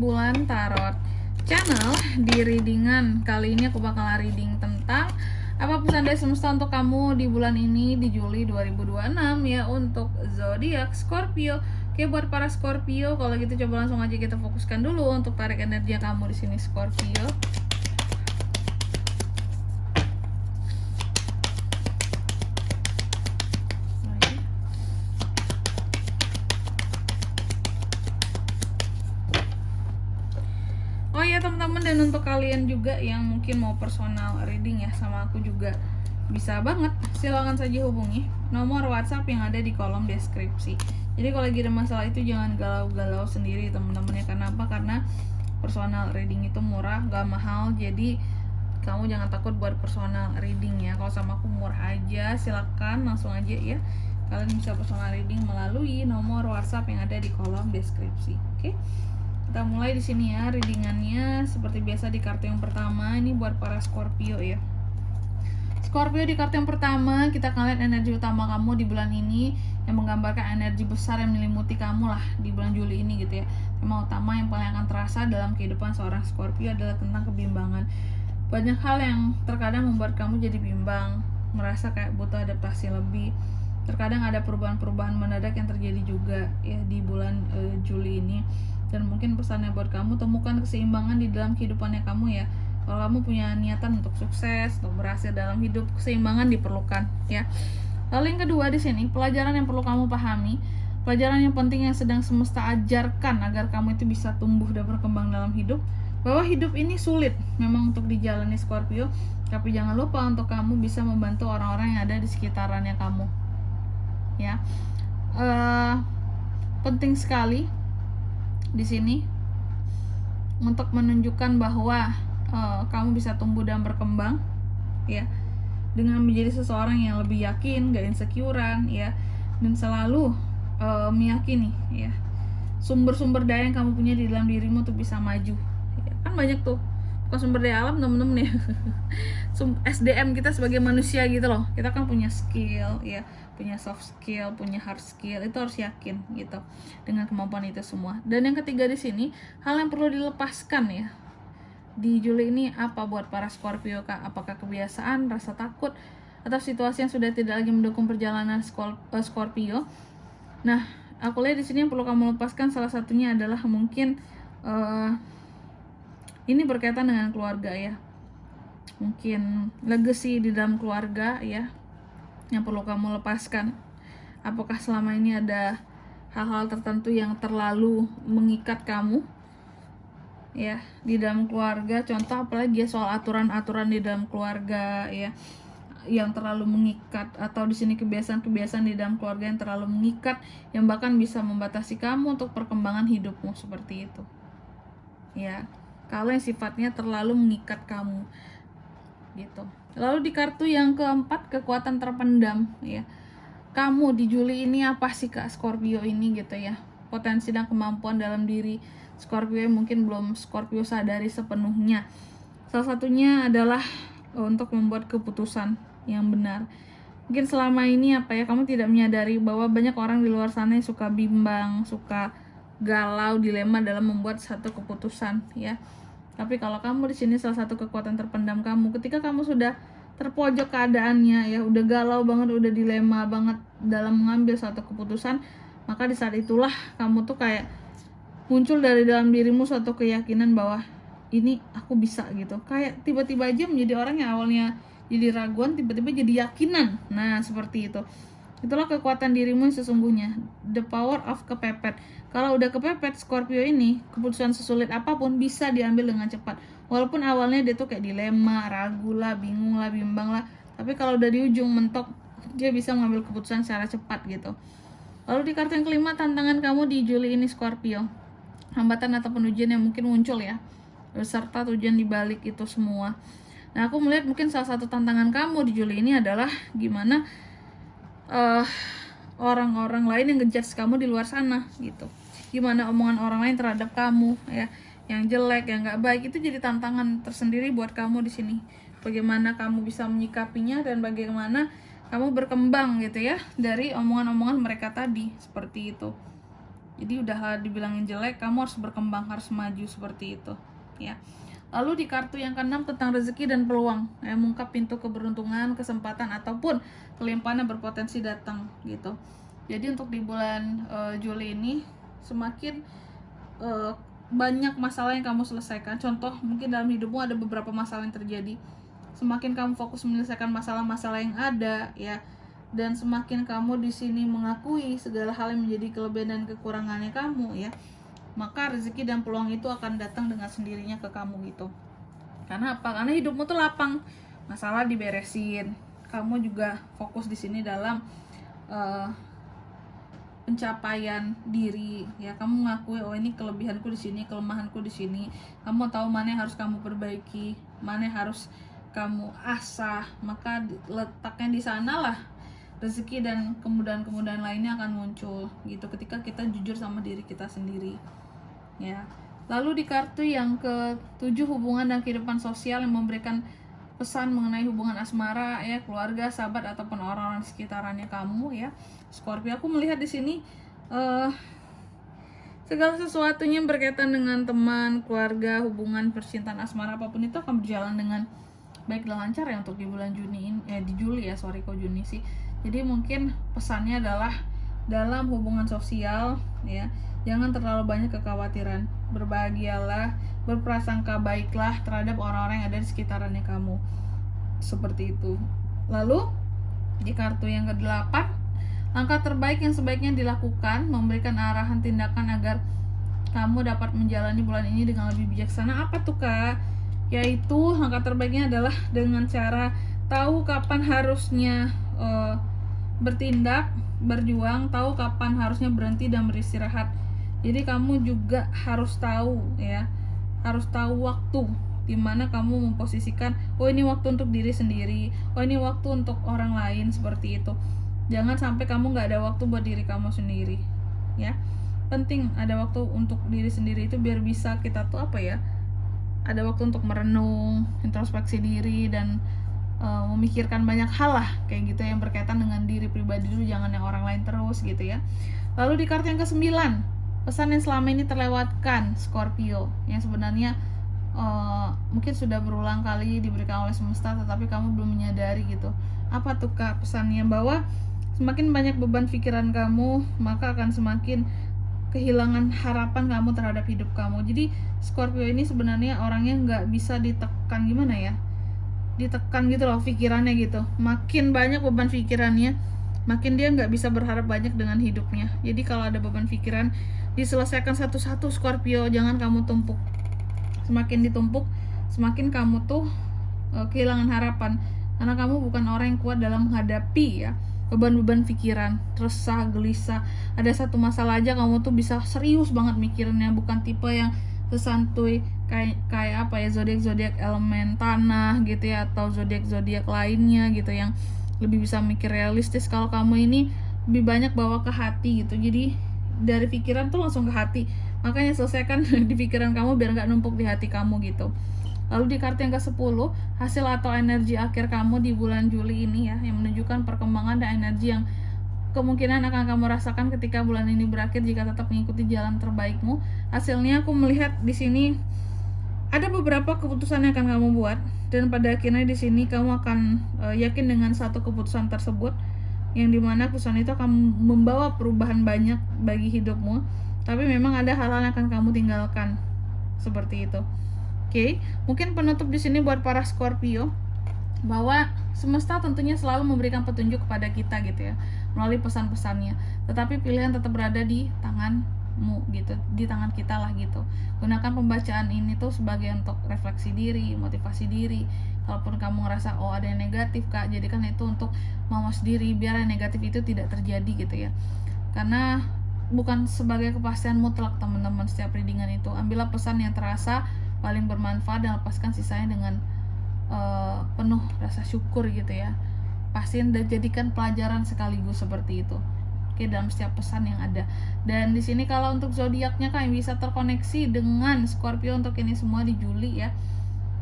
Bulan Tarot Channel. Di readingan kali ini aku bakal reading tentang apa pesan dari semesta untuk kamu di bulan ini, di Juli 2026 ya, untuk zodiak Scorpio. Oke, buat para Scorpio, kalau gitu coba langsung aja kita fokuskan dulu untuk tarik energi kamu di sini Scorpio. Oh ya teman-teman, dan untuk kalian juga yang mungkin mau personal reading ya sama aku juga bisa banget, silahkan saja hubungi nomor WhatsApp yang ada di kolom deskripsi. Jadi kalau lagi ada masalah itu jangan galau-galau sendiri teman-teman ya. Karena apa? Karena personal reading itu murah, gak mahal. Jadi kamu jangan takut buat personal reading ya. Kalau sama aku murah aja, silakan langsung aja ya. Kalian bisa personal reading melalui nomor WhatsApp yang ada di kolom deskripsi. Oke? Kita mulai di sini ya readingannya. Seperti biasa di kartu yang pertama, ini buat para Scorpio ya. Scorpio, di kartu yang pertama kita akan lihat energi utama kamu di bulan ini yang menggambarkan energi besar yang menyelimuti kamu lah di bulan Juli ini gitu ya. Tema utama yang paling akan terasa dalam kehidupan seorang Scorpio adalah tentang kebimbangan. Banyak hal yang terkadang membuat kamu jadi bimbang, merasa kayak butuh adaptasi lebih. Terkadang ada perubahan-perubahan mendadak yang terjadi juga ya di bulan Juli ini. Dan mungkin pesannya buat kamu, temukan keseimbangan di dalam kehidupannya kamu ya. Kalau kamu punya niatan untuk sukses, untuk berhasil dalam hidup, keseimbangan diperlukan ya. Lalu yang kedua di sini, pelajaran yang perlu kamu pahami, pelajaran yang penting yang sedang semesta ajarkan agar kamu itu bisa tumbuh dan berkembang dalam hidup. Bahwa hidup ini sulit memang untuk dijalani Scorpio, tapi jangan lupa untuk kamu bisa membantu orang-orang yang ada di sekitarannya kamu ya. Penting sekali di sini untuk menunjukkan bahwa kamu bisa tumbuh dan berkembang ya, dengan menjadi seseorang yang lebih yakin, gak insecurean ya, dan selalu meyakini ya sumber-sumber daya yang kamu punya di dalam dirimu untuk bisa maju ya. Kan banyak tuh, bukan sumber daya alam temen-temen ya SDM kita sebagai manusia gitu loh. Kita kan punya skill ya, punya soft skill, punya hard skill, itu harus yakin gitu dengan kemampuan itu semua. Dan yang ketiga di sini, hal yang perlu dilepaskan ya di Juli ini apa buat para Scorpio kak? Apakah kebiasaan, rasa takut, atau situasi yang sudah tidak lagi mendukung perjalanan Scorpio? Nah, aku lihat di sini yang perlu kamu lepaskan salah satunya adalah mungkin ini berkaitan dengan keluarga ya. Mungkin legacy di dalam keluarga ya yang perlu kamu lepaskan. Apakah selama ini ada hal-hal tertentu yang terlalu mengikat kamu ya di dalam keluarga? Contoh apalagi ya, soal aturan-aturan di dalam keluarga ya yang terlalu mengikat, atau di sini kebiasaan-kebiasaan di dalam keluarga yang terlalu mengikat, yang bahkan bisa membatasi kamu untuk perkembangan hidupmu, seperti itu ya. Kalau yang sifatnya terlalu mengikat kamu gitu. Lalu di kartu yang keempat, kekuatan terpendam ya. Kamu di Juli ini apa sih kak Scorpio ini gitu ya. Potensi dan kemampuan dalam diri Scorpio yang mungkin belum Scorpio sadari sepenuhnya. Salah satunya adalah untuk membuat keputusan yang benar. Mungkin selama ini apa ya, kamu tidak menyadari bahwa banyak orang di luar sana yang suka bimbang, suka galau, dilema dalam membuat satu keputusan ya. Tapi kalau kamu di sini, salah satu kekuatan terpendam kamu, ketika kamu sudah terpojok keadaannya ya, udah galau banget, udah dilema banget dalam mengambil suatu keputusan, maka di saat itulah kamu tuh kayak muncul dari dalam dirimu suatu keyakinan bahwa ini aku bisa gitu. Kayak tiba-tiba aja menjadi orang yang awalnya jadi raguan, tiba-tiba jadi yakinan. Nah, seperti itu. Itulah kekuatan dirimu yang sesungguhnya. The power of kepepet. Kalau udah kepepet Scorpio ini, keputusan sesulit apapun bisa diambil dengan cepat. Walaupun awalnya dia tuh kayak dilema, ragu lah, bingung lah, bimbang lah. Tapi kalau udah di ujung mentok, dia bisa mengambil keputusan secara cepat gitu. Lalu di kartu yang kelima, tantangan kamu di Juli ini Scorpio. Hambatan ataupun ujian yang mungkin muncul ya, beserta tujuan dibalik itu semua. Nah, aku melihat mungkin salah satu tantangan kamu di Juli ini adalah gimana orang-orang lain yang ngejudge kamu di luar sana gitu. Gimana omongan orang lain terhadap kamu ya, yang jelek, yang nggak baik, itu jadi tantangan tersendiri buat kamu di sini. Bagaimana kamu bisa menyikapinya dan bagaimana kamu berkembang gitu ya dari omongan-omongan mereka tadi, seperti itu. Jadi udah dibilangin jelek, kamu harus berkembang, harus maju seperti itu ya. Lalu di kartu yang ke-6 tentang rezeki dan peluang, mengungkap pintu keberuntungan, kesempatan ataupun kelimpahan yang berpotensi datang gitu. Jadi untuk di bulan Juli ini semakin banyak masalah yang kamu selesaikan. Contoh, mungkin dalam hidupmu ada beberapa masalah yang terjadi. Semakin kamu fokus menyelesaikan masalah-masalah yang ada ya, dan semakin kamu di sini mengakui segala hal yang menjadi kelebihan dan kekurangannya kamu ya, maka rezeki dan peluang itu akan datang dengan sendirinya ke kamu gitu. Karena apa? Karena hidupmu tuh lapang, masalah diberesin. Kamu juga fokus di sini dalam pencapaian diri ya. Kamu ngakui, oh ini kelebihanku di sini, kelemahanku di sini. Kamu tahu mana yang harus kamu perbaiki, mana yang harus kamu asah, maka letaknya di sanalah rezeki dan kemudahan-kemudahan lainnya akan muncul gitu ketika kita jujur sama diri kita sendiri ya. Lalu di kartu yang ke-7 hubungan dan kehidupan sosial yang memberikan pesan mengenai hubungan asmara ya, keluarga, sahabat ataupun orang-orang di sekitarannya kamu ya. Scorpio, aku melihat di sini segala sesuatunya berkaitan dengan teman, keluarga, hubungan, percintaan, asmara, apapun itu akan berjalan dengan baik dan lancar ya untuk di bulan Juni ini, di Juli ya, kok Juni sih. Jadi mungkin pesannya adalah dalam hubungan sosial ya, jangan terlalu banyak kekhawatiran, berbahagialah, berprasangka baiklah terhadap orang-orang yang ada di sekitarannya kamu, seperti itu. Lalu di kartu yang ke-8, langkah terbaik yang sebaiknya dilakukan, memberikan arahan tindakan agar kamu dapat menjalani bulan ini dengan lebih bijaksana. Apa tuh Kak? Yaitu langkah terbaiknya adalah dengan cara tahu kapan harusnya bertindak, berjuang, tahu kapan harusnya berhenti dan beristirahat. Jadi kamu juga harus tahu ya, harus tahu waktu dimana kamu memposisikan, oh ini waktu untuk diri sendiri, oh ini waktu untuk orang lain, seperti itu. Jangan sampai kamu nggak ada waktu buat diri kamu sendiri ya. Penting ada waktu untuk diri sendiri itu biar bisa kita tuh apa ya, ada waktu untuk merenung, introspeksi diri, dan memikirkan banyak hal lah kayak gitu yang berkaitan dengan diri pribadi dulu, jangan yang orang lain terus gitu ya. Lalu di kartu yang ke-9, pesan yang selama ini terlewatkan Scorpio, yang sebenarnya mungkin sudah berulang kali diberikan oleh semesta tetapi kamu belum menyadari gitu. Apa tuh Kak pesannya? Bahwa semakin banyak beban pikiran kamu, maka akan semakin kehilangan harapan kamu terhadap hidup kamu. Jadi Scorpio ini sebenarnya orangnya nggak bisa ditekan, gimana ya, ditekan gitu loh pikirannya gitu. Makin banyak beban pikirannya, makin dia nggak bisa berharap banyak dengan hidupnya. Jadi kalau ada beban pikiran, diselesaikan satu-satu Scorpio, jangan kamu tumpuk. Semakin ditumpuk, semakin kamu tuh kehilangan harapan, karena kamu bukan orang yang kuat dalam menghadapi ya beban-beban pikiran, resah, gelisah. Ada satu masalah aja kamu tuh bisa serius banget mikirinnya, bukan tipe yang sesantuy kayak apa ya, zodiak elemen tanah gitu ya, atau zodiak lainnya gitu yang lebih bisa mikir realistis. Kalau kamu ini lebih banyak bawa ke hati gitu, jadi dari pikiran tuh langsung ke hati, makanya selesaikan di pikiran kamu biar nggak numpuk di hati kamu gitu. Lalu di kartu yang ke-10, hasil atau energi akhir kamu di bulan Juli ini ya, yang menunjukkan perkembangan dan energi yang kemungkinan akan kamu rasakan ketika bulan ini berakhir jika tetap mengikuti jalan terbaikmu. Hasilnya aku melihat di sini ada beberapa keputusan yang akan kamu buat, dan pada akhirnya di sini kamu akan yakin dengan satu keputusan tersebut, yang dimana keputusan itu akan membawa perubahan banyak bagi hidupmu. Tapi memang ada hal-hal yang akan kamu tinggalkan, seperti itu. Oke, mungkin penutup di sini buat para Scorpio, bahwa semesta tentunya selalu memberikan petunjuk kepada kita gitu ya, melalui pesan-pesannya. Tetapi pilihan tetap berada di tanganmu gitu, di tangan kita lah gitu. Gunakan pembacaan ini tuh sebagai untuk refleksi diri, motivasi diri. Kalaupun kamu ngerasa oh ada yang negatif Kak, jadikan itu untuk mawas diri biar yang negatif itu tidak terjadi gitu ya. Karena bukan sebagai kepastian mutlak teman-teman setiap readingan itu. Ambillah pesan yang terasa paling bermanfaat dan lepaskan sisanya dengan penuh rasa syukur gitu ya. Pastiin dan jadikan pelajaran sekaligus seperti itu. Oke, dalam setiap pesan yang ada. Dan di sini kalau untuk zodiaknya kalian bisa terkoneksi dengan Scorpio untuk ini semua di Juli ya.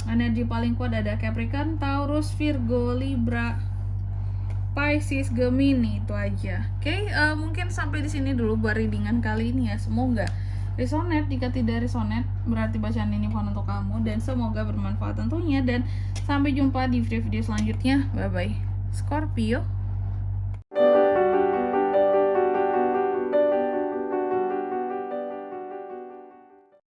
Energi paling kuat ada Capricorn, Taurus, Virgo, Libra, Pisces, Gemini, itu aja. Oke, mungkin sampai di sini dulu buat readingan kali ini ya. Semoga resonate. Jika tidak resonate, berarti bacaan ini bukan untuk kamu, dan semoga bermanfaat tentunya. Dan sampai jumpa di video-video selanjutnya. Bye bye, Scorpio.